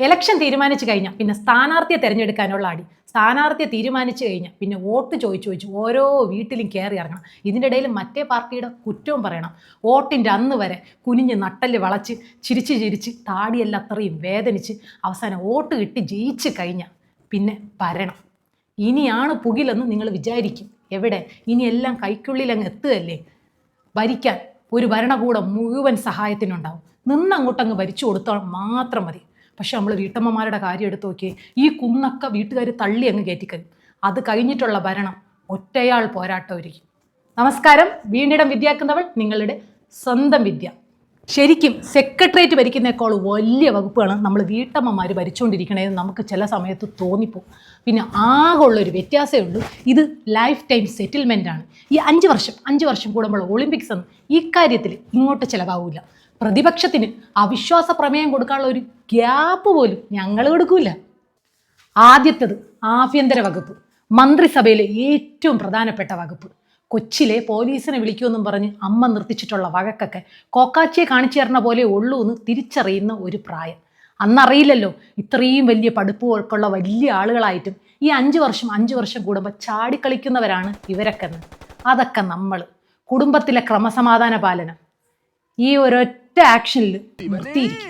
Election തീരുമാനിച്ചു കഴിഞ്ഞാൽ പിന്നെ സ്ഥാനാർത്ഥിയെ തിരഞ്ഞെടുക്കാനുള്ള അടി. സ്ഥാനാർത്ഥിയെ തീരുമാനിച്ചു കഴിഞ്ഞാൽ പിന്നെ വോട്ട് ചോദിച്ചു ഓരോ വീട്ടിലും കയറി ഇറങ്ങണം. ഇതിൻ്റെ ഇടയിൽ മറ്റേ പാർട്ടിയുടെ കുറ്റവും പറയണം. വോട്ടിൻ്റെ അന്ന് വരെ കുനിഞ്ഞ് നട്ടല് വളച്ച് ചിരിച്ച് താടിയെല്ലാം അത്രയും വേദനിച്ച് അവസാനം വോട്ട് കിട്ടി ജയിച്ച് കഴിഞ്ഞാൽ പിന്നെ ഭരണം ഇനിയാണ് പുകിലെന്ന് നിങ്ങൾ വിചാരിക്കും. എവിടെ? ഇനി എല്ലാം കൈക്കുള്ളിൽ അങ്ങ് എത്തുകയല്ലേ. ഭരിക്കാൻ ഒരു ഭരണകൂടം മുഴുവൻ സഹായത്തിനുണ്ടാവും. നിന്നങ്ങോട്ടങ്ങ് ഭരിച്ചു കൊടുത്താൽ മാത്രം മതി. പക്ഷെ നമ്മൾ വീട്ടമ്മമാരുടെ കാര്യം എടുത്ത് നോക്കിയേ, ഈ കുന്നൊക്കെ വീട്ടുകാർ തള്ളി അങ്ങ് കയറ്റിക്കഴിയും. അത് കഴിഞ്ഞിട്ടുള്ള ഭരണം ഒറ്റയാൾ പോരാട്ടമായിരിക്കും. നമസ്കാരം, വീണ്ടിടം വിദ്യാക്കുന്നവൾ നിങ്ങളുടെ സ്വന്തം വിദ്യ. ശരിക്കും സെക്രട്ടേറിയറ്റ് ഭരിക്കുന്നേക്കാൾ വലിയ വകുപ്പാണ് നമ്മൾ വീട്ടമ്മമാർ ഭരിച്ചുകൊണ്ടിരിക്കണതെന്ന് നമുക്ക് ചില സമയത്ത് തോന്നിപ്പോകും. പിന്നെ ആകെ ഉള്ളൊരു വ്യത്യാസമേ ഉള്ളൂ, ഇത് ലൈഫ് ടൈം സെറ്റിൽമെൻ്റ് ആണ്. ഈ 5 വർഷം കൂടുമ്പോൾ ഒളിമ്പിക്സ് ഒന്നും ഈ കാര്യത്തിൽ ഇങ്ങോട്ട് ചിലവാകില്ല. പ്രതിപക്ഷത്തിന് അവിശ്വാസ പ്രമേയം കൊടുക്കാനുള്ള ഒരു ഗ്യാപ്പ് പോലും ഞങ്ങൾ കൊടുക്കൂല. ആദ്യത്തേത് ആഭ്യന്തര വകുപ്പ്, മന്ത്രിസഭയിലെ ഏറ്റവും പ്രധാനപ്പെട്ട വകുപ്പ്. കൊച്ചിലെ പോലീസിനെ വിളിക്കുമെന്നും പറഞ്ഞ് അമ്മ നിർത്തിച്ചിട്ടുള്ള വഴക്കൊക്കെ കോക്കാച്ചിയെ കാണിച്ചു തരണ പോലെ ഉള്ളൂ എന്ന് തിരിച്ചറിയുന്ന ഒരു പ്രായം. അന്നറിയില്ലല്ലോ ഇത്രയും വലിയ പഠിപ്പുകൾക്കുള്ള വലിയ ആളുകളായിട്ടും ഈ 5 വർഷം കൂടുമ്പോൾ ചാടിക്കളിക്കുന്നവരാണ് ഇവരൊക്കെ. അതൊക്കെ നമ്മൾ കുടുംബത്തിലെ ക്രമസമാധാന പാലനം ഈ ഒരൊറ്റ ആക്ഷനിൽ നിർത്തിയിരിക്കും.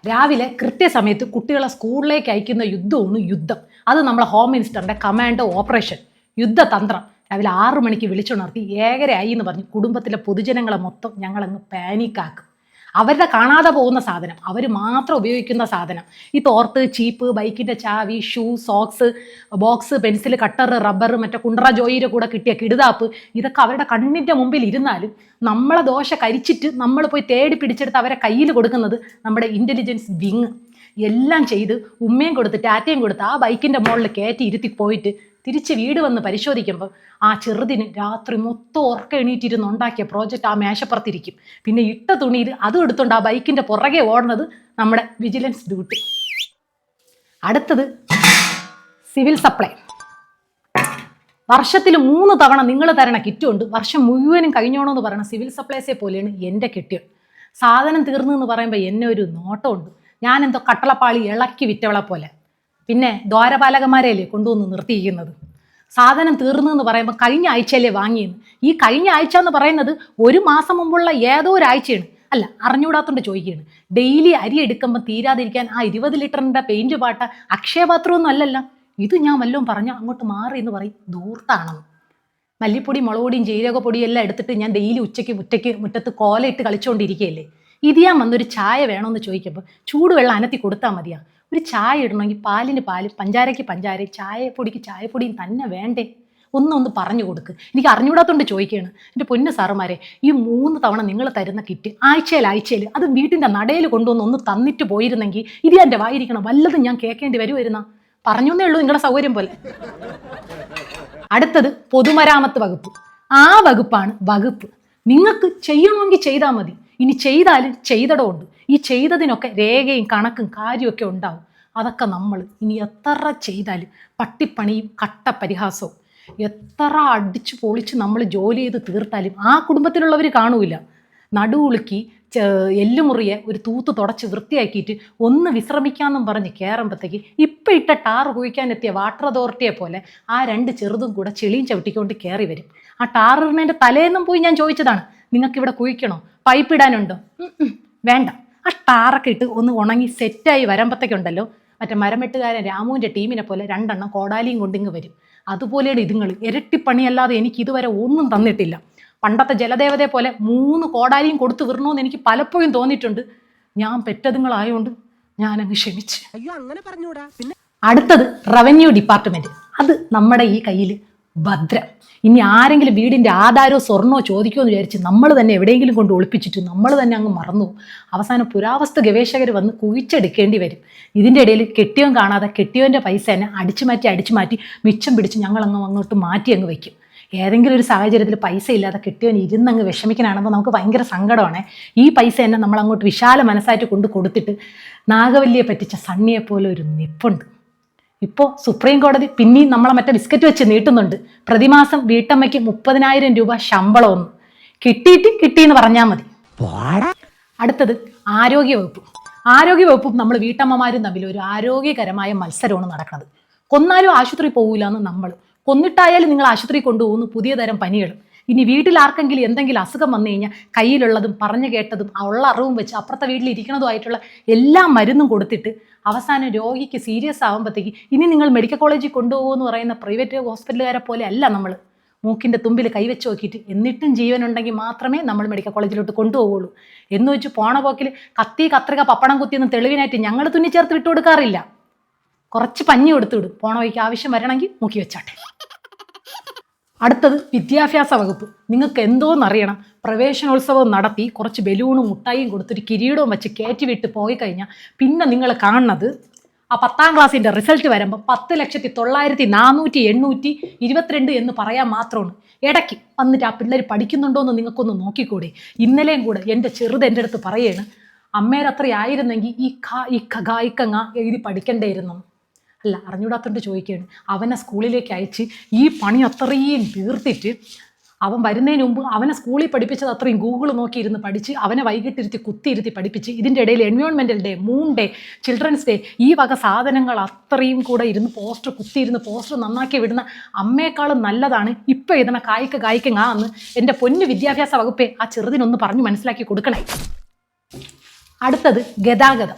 രാവിലെ കൃത്യസമയത്ത് കുട്ടികളെ സ്കൂളിലേക്ക് അയക്കുന്ന യുദ്ധമാണ് യുദ്ധം. അത് നമ്മളെ ഹോം മിനിസ്റ്ററിൻ്റെ കമാൻഡോ ഓപ്പറേഷൻ യുദ്ധതന്ത്രം. രാവിലെ 6 മണിക്ക് വിളിച്ചുണർത്തി 7:30 ആയി എന്ന് പറഞ്ഞ് കുടുംബത്തിലെ പൊതുജനങ്ങളെ മൊത്തം ഞങ്ങളങ്ങ് പാനിക്കാക്കും. അവരുടെ കാണാതെ പോകുന്ന സാധനം, അവർ മാത്രം ഉപയോഗിക്കുന്ന സാധനം, ഈ തോർത്ത്, ചീപ്പ്, ബൈക്കിൻ്റെ ചാവി, shoe, socks, box, pencil, cutter, rubber, മറ്റേ കുണ്ട്ര ജോയിയുടെ കൂടെ കിട്ടിയ കിടുതാപ്പ്, ഇതൊക്കെ അവരുടെ കണ്ണിൻ്റെ മുമ്പിൽ ഇരുന്നാലും നമ്മളെ ദോശ കരിച്ചിട്ട് നമ്മൾ പോയി തേടി പിടിച്ചെടുത്ത് അവരെ കയ്യിൽ കൊടുക്കുന്നത് നമ്മുടെ ഇൻ്റലിജൻസ് വിങ്. എല്ലാം ചെയ്ത് ഉമ്മയും കൊടുത്ത് ടാറ്റയും കൊടുത്ത് ആ ബൈക്കിൻ്റെ മുകളിൽ കയറ്റി ഇരുത്തി പോയിട്ട് തിരിച്ച് വീട് വന്ന് പരിശോധിക്കുമ്പോൾ ആ ചെറുതിന് രാത്രി മൊത്തം ഉറക്കം എണീറ്റിരുന്ന് ഉണ്ടാക്കിയ പ്രോജക്റ്റ് ആ മേശപ്പുറത്തിരിക്കും. പിന്നെ ഇട്ട തുണിയിൽ അതും എടുത്തുകൊണ്ട് ആ ബൈക്കിൻ്റെ പുറകെ ഓടുന്നത് നമ്മുടെ വിജിലൻസ് ഡ്യൂട്ടി. അടുത്തത് സിവിൽ സപ്ലൈ. വർഷത്തിൽ 3 തവണ നിങ്ങൾ തരണ കിറ്റുണ്ട്. വർഷം മുഴുവനും കഴിഞ്ഞോണമെന്ന് പറയുന്ന സിവിൽ സപ്ലൈസെ പോലെയാണ് എൻ്റെ കിറ്റ്. സാധനം തീർന്നു എന്ന് പറയുമ്പോൾ എന്നെ ഒരു നോട്ടമുണ്ട്. ഞാനെന്തോ കട്ടളപ്പാളി ഇളക്കി വിറ്റവളെ പോലെ. പിന്നെ ദ്വാരപാലകന്മാരെയല്ലേ കൊണ്ടുവന്ന് നിർത്തിയിരിക്കുന്നത്. സാധനം തീർന്നു എന്ന് പറയുമ്പോൾ കഴിഞ്ഞ ആഴ്ചയല്ലേ വാങ്ങിയെന്ന്. ഈ കഴിഞ്ഞ ആഴ്ച എന്ന് പറയുന്നത് 1 മാസം മുമ്പുള്ള ഏതോ ഒരാഴ്ചയാണ്. അല്ല, അറിഞ്ഞുകൂടാത്തോണ്ട് ചോദിക്കുകയാണ്. ഡെയിലി അരി എടുക്കുമ്പോൾ തീരാതിരിക്കാൻ ആ 20 ലിറ്ററിൻ്റെ പെയിൻറ്റ് പാട്ട അക്ഷയപാത്രമൊന്നും അല്ലല്ലോ. ഇത് ഞാൻ വല്ലതും പറഞ്ഞാൽ അങ്ങോട്ട് മാറി എന്ന് പറയും ദൂർത്താണെന്ന്. മല്ലിപ്പൊടി, മുളകുപൊടിയും ജീരകപ്പൊടിയും എല്ലാം എടുത്തിട്ട് ഞാൻ ഡെയിലി ഉച്ചയ്ക്ക് മുറ്റത്ത് കോലയിട്ട് കളിച്ചുകൊണ്ടിരിക്കുകയല്ലേ. ഇത് ഞാൻ വന്നൊരു ചായ വേണമെന്ന് ചോദിക്കുമ്പോൾ ചൂടുവെള്ളം അനത്തി കൊടുത്താൽ മതിയാ. ഒരു ചായ ഇടണമെങ്കിൽ പാലിന് പാല്, പഞ്ചാരയ്ക്ക് പഞ്ചാര, ചായപ്പൊടിക്ക് ചായപ്പൊടിയും തന്നെ വേണ്ടേ? ഒന്ന് പറഞ്ഞു കൊടുക്ക്. എനിക്ക് അറിഞ്ഞുകൂടാത്തോണ്ട് ചോദിക്കുകയാണ്. എൻ്റെ പൊന്നു സാറുമാരെ, ഈ 3 തവണ നിങ്ങൾ തരുന്ന കിറ്റ് ആഴ്ചയിൽ അത് വീട്ടിൻ്റെ നടയിൽ കൊണ്ടുവന്ന് ഒന്ന് തന്നിട്ട് പോയിരുന്നെങ്കിൽ ഇത് എൻ്റെ വായിരിക്കണം, വല്ലതും ഞാൻ കേൾക്കേണ്ടി വരുമായിരുന്ന. പറഞ്ഞേ ഉള്ളൂ, നിങ്ങളുടെ സൗകര്യം പോലെ. അടുത്തത് പൊതുമരാമത്ത് വകുപ്പ്. ആ വകുപ്പാണ് വകുപ്പ്. നിങ്ങൾക്ക് ചെയ്യണമെങ്കിൽ ചെയ്താൽ മതി. ഇനി ചെയ്താലും ചെയ്തടമുണ്ട്. ഈ ചെയ്തതിനൊക്കെ രേഖയും കണക്കും കാര്യമൊക്കെ ഉണ്ടാവും. അതൊക്കെ നമ്മൾ ഇനി എത്ര ചെയ്താലും പട്ടിപ്പണിയും കട്ടപരിഹാസവും എത്ര അടിച്ചു പൊളിച്ച് നമ്മൾ ജോലി ചെയ്ത് തീർത്താലും ആ കുടുംബത്തിലുള്ളവർ കാണൂല. നടുവുളുക്കി എല്ലുമുറിയെ ഒരു തൂത്ത് തുടച്ച് വൃത്തിയാക്കിയിട്ട് ഒന്ന് വിശ്രമിക്കാമെന്നും പറഞ്ഞ് കയറുമ്പോഴത്തേക്ക് ഇപ്പം ഇട്ട ടാർ കുഴിക്കാനെത്തിയ വാട്ടർ അതോറിറ്റിയെ പോലെ ആ 2 ചെറുതും കൂടെ ചെളിയും ചവിട്ടിക്കൊണ്ട് കയറി വരും. ആ ടാർ ഇടുന്നതിൻ്റെ തലേന്നും പോയി ഞാൻ ചോദിച്ചതാണ്, നിങ്ങൾക്കിവിടെ കുഴിക്കണോ, പൈപ്പ് ഇടാനുണ്ടോ? വേണ്ട. ആ ടാറൊക്കെ ഇട്ട് ഒന്ന് ഉണങ്ങി സെറ്റായി വരുമ്പോഴത്തേക്കുണ്ടല്ലോ മറ്റേ മരമെട്ടുകാരൻ രാമുവിൻ്റെ ടീമിനെ പോലെ 2 എണ്ണം കോടാലിയും കൊണ്ടിങ്ങ് വരും. അതുപോലെയാണ് ഇതുങ്ങൾ. ഇരട്ടിപ്പണിയല്ലാതെ എനിക്ക് ഇതുവരെ ഒന്നും തന്നിട്ടില്ല. പണ്ടത്തെ ജലദേവതയെ പോലെ 3 കോടാലിയും കൊടുത്ത് വിടണമെന്ന് എനിക്ക് പലപ്പോഴും തോന്നിയിട്ടുണ്ട്. ഞാൻ പെറ്റതുങ്ങളായതുകൊണ്ട് ഞാനങ്ങ് ക്ഷമിച്ച്. അടുത്തത് റവന്യൂ ഡിപ്പാർട്ട്മെൻറ്റ്. അത് നമ്മുടെ ഈ കയ്യിൽ ഭദ്രം. ഇനി ആരെങ്കിലും വീടിൻ്റെ ആധാരമോ സ്വർണ്ണമോ ചോദിക്കുമെന്ന് വിചാരിച്ച് നമ്മൾ തന്നെ എവിടെയെങ്കിലും കൊണ്ട് ഒളിപ്പിച്ചിട്ട് നമ്മൾ തന്നെ അങ്ങ് മറന്നു. അവസാനം പുരാവസ്തു ഗവേഷകർ വന്ന് കുഴിച്ചെടുക്കേണ്ടി വരും. ഇതിൻ്റെ ഇടയിൽ കെട്ടിയോൻ കാണാതെ കെട്ടിയോൻ്റെ പൈസ തന്നെ അടിച്ചു മാറ്റി മിച്ചം പിടിച്ച് അങ്ങോട്ട് മാറ്റി അങ്ങ് വയ്ക്കും. ഏതെങ്കിലും ഒരു സാഹചര്യത്തിൽ പൈസ ഇല്ലാതെ കെട്ടിയോൻ ഇരുന്നങ്ങ് വിഷമിക്കാനാകുമ്പോൾ നമുക്ക് ഭയങ്കര സങ്കടമാണ്. ഈ പൈസ തന്നെ നമ്മൾ അങ്ങോട്ട് വിശാല മനസ്സായിട്ട് കൊടുത്തിട്ട് നാഗവല്ലിയെ പറ്റിച്ച സണ്ണിയെ പോലെ ഒരു നിപ്പുണ്ട്. ഇപ്പോൾ സുപ്രീം കോടതി പിന്നെയും നമ്മളെ മറ്റേ ബിസ്ക്കറ്റ് വെച്ച് നീട്ടുന്നുണ്ട്. പ്രതിമാസം വീട്ടമ്മയ്ക്ക് 30,000 രൂപ ശമ്പളമൊന്നും കിട്ടിയെന്ന് പറഞ്ഞാൽ മതി. അടുത്തത് ആരോഗ്യ വകുപ്പ്. ആരോഗ്യവകുപ്പും നമ്മൾ വീട്ടമ്മമാരും തമ്മിൽ ഒരു ആരോഗ്യകരമായ മത്സരമാണ് നടക്കുന്നത്. കൊന്നാലും ആശുപത്രി പോകില്ല എന്ന് നമ്മൾ, കൊന്നിട്ടായാലും നിങ്ങൾ ആശുപത്രി കൊണ്ടുപോകുന്നു പുതിയ തരം പനികൾ. ഇനി വീട്ടിൽ ആർക്കെങ്കിലും എന്തെങ്കിലും അസുഖം വന്നു കഴിഞ്ഞാൽ കയ്യിലുള്ളതും പറഞ്ഞു കേട്ടതും ഉള്ള അറിവും വെച്ച് അപ്പുറത്തെ വീട്ടിൽ ഇരിക്കുന്നതുമായിട്ടുള്ള എല്ലാ മരുന്നും കൊടുത്തിട്ട് അവസാനം രോഗിക്ക് സീരിയസ് ആകുമ്പോഴത്തേക്ക് ഇനി നിങ്ങൾ മെഡിക്കൽ കോളേജിൽ കൊണ്ടുപോകുമെന്ന് പറയുന്ന പ്രൈവറ്റ് ഹോസ്പിറ്റലുകാരെ പോലെ അല്ല നമ്മൾ മൂക്കിൻ്റെ തുമ്പിൽ കൈവച്ച് നോക്കിയിട്ട് എന്നിട്ടും ജീവനുണ്ടെങ്കിൽ മാത്രമേ നമ്മൾ മെഡിക്കൽ കോളേജിലോട്ട് കൊണ്ടുപോകുള്ളൂ എന്ന് വെച്ച് പോണ പോക്കിൽ കത്തി കത്രിക പപ്പടം കുത്തിയൊന്നും തെളിവിനായിട്ട് ഞങ്ങൾ തുന്നിച്ചേർത്ത് വിട്ടു കൊടുക്കാറില്ല. കുറച്ച് പഞ്ഞി കൊടുത്തു വിടും, പോണ വഴിക്ക് ആവശ്യം വരണമെങ്കിൽ മൂക്കി വെച്ചാട്ടെ. അടുത്തത് വിദ്യാഭ്യാസ വകുപ്പ്. നിങ്ങൾക്ക് എന്തോന്നറിയണം, പ്രവേശനോത്സവം നടത്തി കുറച്ച് ബലൂണും മുട്ടായിയും കൊടുത്തൊരു കിരീടവും വെച്ച് കയറ്റി വിട്ട് പോയി കഴിഞ്ഞാൽ പിന്നെ നിങ്ങൾ കാണുന്നത് ആ 10ാം ക്ലാസ്സിൻ്റെ റിസൾട്ട് വരുമ്പോൾ 10,900,422 എന്ന് പറയാൻ മാത്രമാണ്. ഇടയ്ക്ക് വന്നിട്ട് ആ പിള്ളേർ പഠിക്കുന്നുണ്ടോ എന്ന് നിങ്ങൾക്കൊന്ന് നോക്കിക്കൂടെ. ഇന്നലെയും കൂടെ എൻ്റെ ചെറുത് എൻ്റെ അടുത്ത് പറയാണ്, അമ്മേരത്ര ആയിരുന്നെങ്കിൽ ഈ ഖ എഴുതി പഠിക്കണ്ടായിരുന്നു. അല്ല, അറിഞ്ഞൂടാത്തോണ്ട് ചോദിക്കുകയാണ്. അവനെ സ്കൂളിലേക്ക് അയച്ച് ഈ പണി അത്രയും തീർത്തിട്ട് അവൻ വരുന്നതിന് മുമ്പ് അവനെ സ്കൂളിൽ പഠിപ്പിച്ചത് അത്രയും ഗൂഗിൾ നോക്കിയിരുന്ന് പഠിച്ച് അവനെ വൈകിട്ടിരുത്തി കുത്തിയിരുത്തി പഠിപ്പിച്ച് ഇതിൻ്റെ ഇടയിൽ environmental day, moon day, children's day, ഈ വക സാധനങ്ങൾ അത്രയും കൂടെ ഇരുന്ന് കുത്തിയിരുന്ന് പോസ്റ്റർ നന്നാക്കി വിടുന്ന അമ്മയെക്കാളും നല്ലതാണ് ഇപ്പം എഴുതണ കായ്ക്കങ്ങ എന്ന് എൻ്റെ പൊന്നു വിദ്യാഭ്യാസ വകുപ്പേ ആ ചെറുതിനൊന്ന് പറഞ്ഞു മനസ്സിലാക്കി കൊടുക്കണേ. അടുത്തത് ഗതാഗതം.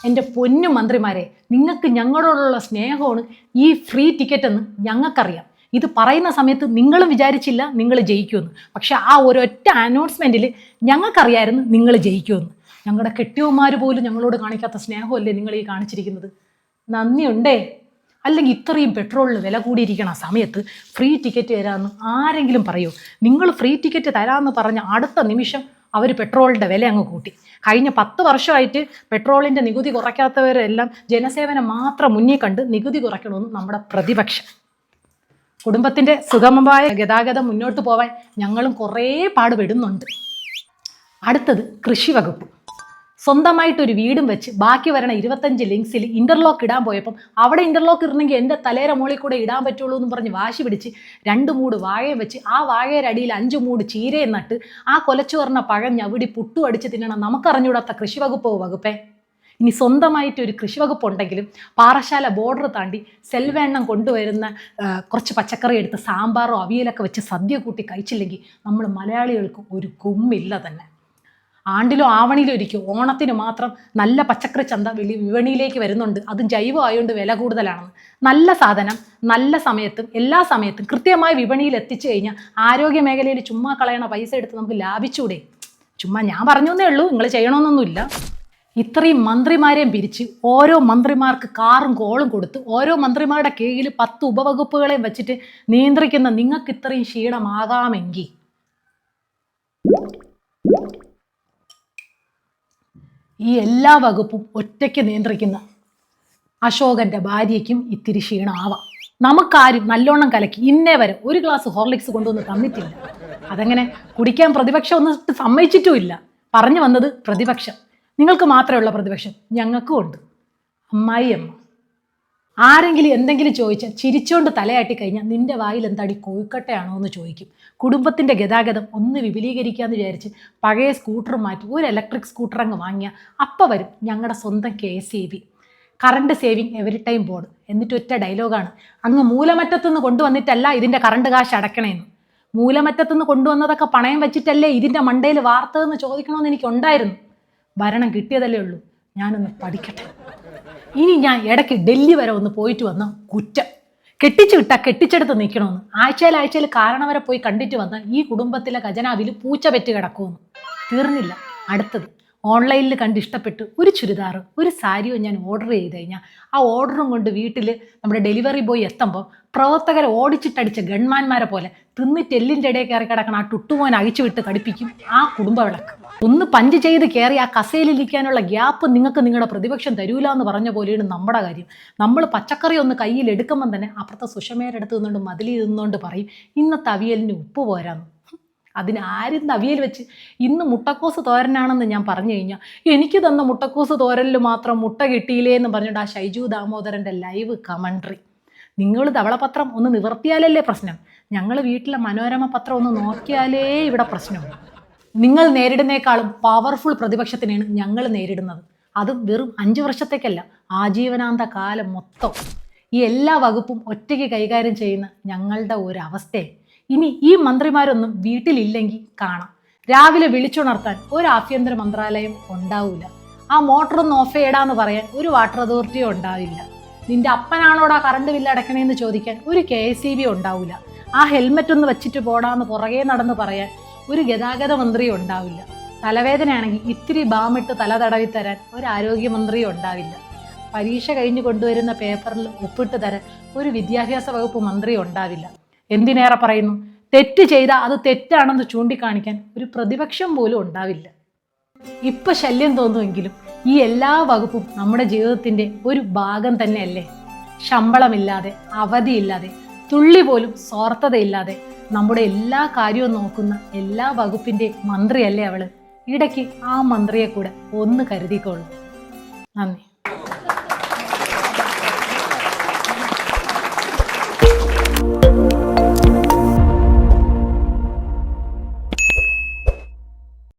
എൻ്റെ പൊന്നു മന്ത്രിമാരെ, നിങ്ങൾക്ക് ഞങ്ങളോടുള്ള സ്നേഹമാണ് ഈ ഫ്രീ ടിക്കറ്റ് എന്ന് ഞങ്ങൾക്കറിയാം. ഇത് പറയുന്ന സമയത്ത് നിങ്ങളും വിചാരിച്ചില്ല നിങ്ങൾ ജയിക്കുമെന്ന്. പക്ഷെ ആ ഒരൊറ്റ അനൗൺസ്മെൻറ്റിൽ ഞങ്ങൾക്കറിയായിരുന്നു നിങ്ങൾ ജയിക്കുമെന്ന്. ഞങ്ങളുടെ കെട്ടിയവന്മാർ പോലും ഞങ്ങളോട് കാണിക്കാത്ത സ്നേഹമല്ലേ നിങ്ങൾ ഈ കാണിച്ചിരിക്കുന്നത്. നന്ദിയുണ്ടേ. അല്ലെങ്കിൽ ഇത്രയും പെട്രോളിന് വില കൂടിയിരിക്കണ സമയത്ത് ഫ്രീ ടിക്കറ്റ് തരാമെന്ന് ആരെങ്കിലും പറയുമോ? നിങ്ങൾ ഫ്രീ ടിക്കറ്റ് തരാമെന്ന് പറഞ്ഞ അടുത്ത നിമിഷം അവർ പെട്രോളിൻ്റെ വില അങ്ങ് കൂട്ടി. കഴിഞ്ഞ 10 വർഷമായിട്ട് പെട്രോളിൻ്റെ നികുതി കുറയ്ക്കാത്തവരെല്ലാം ജനസേവനം മാത്രം മുന്നിൽ കണ്ട് നികുതി കുറയ്ക്കണമെന്ന് നമ്മുടെ പ്രതിപക്ഷം. കുടുംബത്തിൻ്റെ സുഗമമായ ഗതാഗതം മുന്നോട്ട് പോവാൻ ഞങ്ങളും കുറേ പാടുപെടുന്നുണ്ട്. അടുത്തത് കൃഷി വകുപ്പ്. സ്വന്തമായിട്ടൊരു വീടും വെച്ച് ബാക്കി വരണ 25 ലിങ്ക്സിൽ ഇൻ്റർലോക്ക് ഇടാൻ പോയപ്പം അവിടെ ഇൻ്റർലോക്ക് ഇടണമെങ്കിൽ എൻ്റെ തലേര മുകളിൽ കൂടെ ഇടാൻ പറ്റുള്ളൂ എന്ന് പറഞ്ഞ് വാശി പിടിച്ച് 2 മൂട് വാഴയും വെച്ച് ആ വാഴയുടെ അടിയിൽ 5 മൂട് ചീരയും നട്ട് ആ കൊലച്ചു പറഞ്ഞ പഴം ഞവിടി പുട്ടു അടിച്ച് തിന്നണം നമുക്കറിഞ്ഞൂടാത്ത കൃഷി വകുപ്പേ. ഇനി സ്വന്തമായിട്ടൊരു കൃഷി വകുപ്പ് ഉണ്ടെങ്കിലും പാറശാല ബോർഡർ താണ്ടി സെൽവേണ്ണം കൊണ്ടുവരുന്ന കുറച്ച് പച്ചക്കറി എടുത്ത് സാമ്പാറോ അവിയലൊക്കെ വെച്ച് സദ്യ കൂട്ടി കഴിച്ചില്ലെങ്കിൽ നമ്മൾ മലയാളികൾക്ക് ഒരു ഗുമ്മില്ല തന്നെ. ആണ്ടിലോ ആവണിയിലോ ഇരിക്കും ഓണത്തിന് മാത്രം നല്ല പച്ചക്കറി ചന്ത വിപണിയിലേക്ക് വരുന്നുണ്ട്. അതും ജൈവം ആയതുകൊണ്ട് വില കൂടുതലാണെന്ന്. നല്ല സാധനം നല്ല സമയത്തും എല്ലാ സമയത്തും കൃത്യമായി വിപണിയിൽ എത്തിച്ചു കഴിഞ്ഞാൽ ആരോഗ്യ മേഖലയിൽ ചുമ്മാ കളയണ പൈസ എടുത്ത് നമുക്ക് ലാഭിച്ചൂടെ? ചുമ്മാ ഞാൻ പറഞ്ഞേ ഉള്ളൂ, നിങ്ങൾ ചെയ്യണമെന്നൊന്നുമില്ല. ഇത്രയും മന്ത്രിമാരെയും പിരിച്ച് ഓരോ മന്ത്രിമാർക്ക് കാറും കോളും കൊടുത്ത് ഓരോ മന്ത്രിമാരുടെ കീഴിൽ 10 ഉപവകുപ്പുകളെയും വെച്ചിട്ട് നിയന്ത്രിക്കുന്ന നിങ്ങൾക്ക് ഇത്രയും ക്ഷീണമാകാമെങ്കിൽ ഈ എല്ലാ വകുപ്പും ഒറ്റയ്ക്ക് നിയന്ത്രിക്കുന്ന അശോകൻ്റെ ഭാര്യയ്ക്കും ഇത്തിരി ക്ഷീണമാവാം. നമുക്കാരും നല്ലോണം കലക്കി ഇന്നേ വരെ ഒരു ഗ്ലാസ് ഹോർലിക്സ് കൊണ്ടുവന്ന് തന്നിട്ടില്ല. അതങ്ങനെ കുടിക്കാൻ പ്രതിപക്ഷം ഒന്നും സമ്മതിച്ചിട്ടുമില്ല. പറഞ്ഞു വന്നത് പ്രതിപക്ഷം. നിങ്ങൾക്ക് മാത്രമേ ഉള്ള പ്രതിപക്ഷം, ഞങ്ങൾക്കും ഉണ്ട്. അമ്മായിയമ്മ ആരെങ്കിലും എന്തെങ്കിലും ചോദിച്ചാൽ ചിരിച്ചുകൊണ്ട് തലയാട്ടി കഴിഞ്ഞാൽ നിൻ്റെ വായിൽ എന്താടി കോഴിക്കട്ടയാണോ എന്ന് ചോദിക്കും. കുടുംബത്തിൻ്റെ ഗതാഗതം ഒന്ന് വിപുലീകരിക്കാമെന്ന് വിചാരിച്ച് പഴയ സ്കൂട്ടർ മാറ്റി ഒരു ഇലക്ട്രിക് സ്കൂട്ടർ അങ്ങ് വാങ്ങിയാൽ അപ്പം വരും ഞങ്ങളുടെ സ്വന്തം KSEB current saving every time board. എന്നിട്ട് ഒറ്റ ഡയലോഗാണ്, അങ്ങ് മൂലമറ്റത്തുനിന്ന് കൊണ്ടുവന്നിട്ടല്ല ഇതിൻ്റെ കറണ്ട് കാശ് അടക്കണേന്ന്. മൂലമറ്റത്തുനിന്ന് കൊണ്ടുവന്നതൊക്കെ പണയം വെച്ചിട്ടല്ലേ ഇതിൻ്റെ മണ്ടയിൽ വാർത്തതെന്ന് ചോദിക്കണമെന്ന് എനിക്കുണ്ടായിരുന്നു. ഭരണം കിട്ടിയതല്ലേ ഉള്ളൂ, ഞാനൊന്ന് പഠിക്കട്ടെ. ഇനി ഞാൻ ഇടയ്ക്ക് ഡൽഹി വരെ ഒന്ന് പോയിട്ട് വന്ന കുറ്റം. കെട്ടിച്ചു വിട്ടാൽ കെട്ടിച്ചെടുത്ത് നിൽക്കണമെന്ന്. ആഴ്ചയിൽ കാരണം വരെ പോയി കണ്ടിട്ട് വന്ന ഈ കുടുംബത്തിലെ ഖജനാവിൽ പൂച്ച പെറ്റ് കിടക്കുമെന്ന്. തീർന്നില്ല. അടുത്തത് ഓൺലൈനിൽ കണ്ട് ഇഷ്ടപ്പെട്ട് ഒരു ചുരിദാറോ ഒരു സാരിയോ ഞാൻ ഓർഡർ ചെയ്ത് കഴിഞ്ഞാൽ ആ ഓർഡറും കൊണ്ട് വീട്ടിൽ നമ്മുടെ ഡെലിവറി ബോയ് എത്തുമ്പോൾ പ്രവർത്തകരെ ഓടിച്ചിട്ടടിച്ച ഗൺമാന്മാരെ പോലെ തിന്നിട്ട് എല്ലിൻ്റെ ഇടയിൽ കയറി കിടക്കണം ആ ടുട്ടുമോൻ അഴിച്ചു വിട്ട് കടിപ്പിക്കും ആ കുടുംബ വിളക്ക്. ഒന്ന് പഞ്ച് ചെയ്ത് കയറി ആ കസേലിരിക്കാനുള്ള ഗ്യാപ്പ് നിങ്ങൾക്ക് നിങ്ങളുടെ പ്രതിപക്ഷം തരൂല എന്ന് പറഞ്ഞ പോലെയാണ് നമ്മുടെ കാര്യം. നമ്മൾ പച്ചക്കറി ഒന്ന് കയ്യിൽ എടുക്കുമ്പം തന്നെ അപ്പുറത്തെ സുഷമയുടെ അടുത്ത് നിന്നുകൊണ്ട് മതിലിൽ നിന്നുകൊണ്ട് പറയും ഇന്നത്തെ അവിയലിന് ഉപ്പ് പോരാന്ന്. അതിന് ആരും അവിയൽ വെച്ച് ഇന്ന് മുട്ടക്കോസ് തോരനാണെന്ന് ഞാൻ പറഞ്ഞു കഴിഞ്ഞാൽ എനിക്ക് തന്ന മുട്ടക്കോസ് തോരനിൽ മാത്രം മുട്ട കിട്ടിയില്ലേ എന്ന് പറഞ്ഞിട്ട് ആ ഷൈജു ദാമോദരൻ്റെ ലൈവ് കമൻട്രി. നിങ്ങൾ ധവളപത്രം ഒന്ന് നിവർത്തിയാലല്ലേ പ്രശ്നം. ഞങ്ങൾ വീട്ടിലെ മനോരമ പത്രം ഒന്ന് നോക്കിയാലേ ഇവിടെ പ്രശ്നമുള്ളൂ. നിങ്ങൾ നേരിടുന്നേക്കാളും പവർഫുൾ പ്രതിപക്ഷത്തിനാണ് ഞങ്ങൾ നേരിടുന്നത്. അതും വെറും 5 വർഷത്തേക്കല്ല, ആജീവനാന്ത കാലം മൊത്തം. ഈ എല്ലാ വകുപ്പും ഒറ്റയ്ക്ക് കൈകാര്യം ചെയ്യുന്ന ഞങ്ങളുടെ ഒരു അവസ്ഥയെ ഇനി ഈ മന്ത്രിമാരൊന്നും വീട്ടിലില്ലെങ്കിൽ കാണാം. രാവിലെ വിളിച്ചുണർത്താൻ ഒരു ആഭ്യന്തര മന്ത്രാലയം ഉണ്ടാവില്ല. ആ മോട്ടറൊന്ന് ഓഫ് ചെയ്യടാന്ന് പറയാൻ ഒരു വാട്ടർ അതോറിറ്റിയോ ഉണ്ടാവില്ല. നിന്റെ അപ്പനാണോടാ കറണ്ട് ബില്ല് അടക്കണേന്ന് ചോദിക്കാൻ ഒരു KSEB ഉണ്ടാവില്ല. ആ ഹെൽമെറ്റ് ഒന്ന് വെച്ചിട്ട് പോടാന്ന് പുറകെ നടന്ന് പറയാൻ ഒരു ഗതാഗത മന്ത്രിയും ഉണ്ടാവില്ല. തലവേദനയാണെങ്കിൽ ഇത്തിരി ബാമിട്ട് തല തടവി തരാൻ ഒരു ആരോഗ്യമന്ത്രിയും ഉണ്ടാവില്ല. പരീക്ഷ കഴിഞ്ഞ് കൊണ്ടുവരുന്ന പേപ്പറിൽ ഒപ്പിട്ട് തരാൻ ഒരു വിദ്യാഭ്യാസ വകുപ്പ് മന്ത്രിയും ഉണ്ടാവില്ല. എന്തിനേറെ പറയുന്നു, തെറ്റ് ചെയ്താൽ അത് തെറ്റാണെന്ന് ചൂണ്ടിക്കാണിക്കാൻ ഒരു പ്രതിപക്ഷം പോലും ഉണ്ടാവില്ല. ഇപ്പം ശല്യം തോന്നുമെങ്കിലും ഈ എല്ലാ വകുപ്പും നമ്മുടെ ജീവിതത്തിൻ്റെ ഒരു ഭാഗം തന്നെയല്ലേ. ശമ്പളമില്ലാതെ, അവധിയില്ലാതെ, തുള്ളി പോലും സ്വാർത്ഥതയില്ലാതെ നമ്മുടെ എല്ലാ കാര്യവും നോക്കുന്ന എല്ലാ വകുപ്പിൻ്റെ മന്ത്രിയല്ലേ അവള്. ഇടയ്ക്ക് ആ മന്ത്രിയെ കൂടെ ഒന്ന് കരുതിക്കോളൂ. നന്ദി.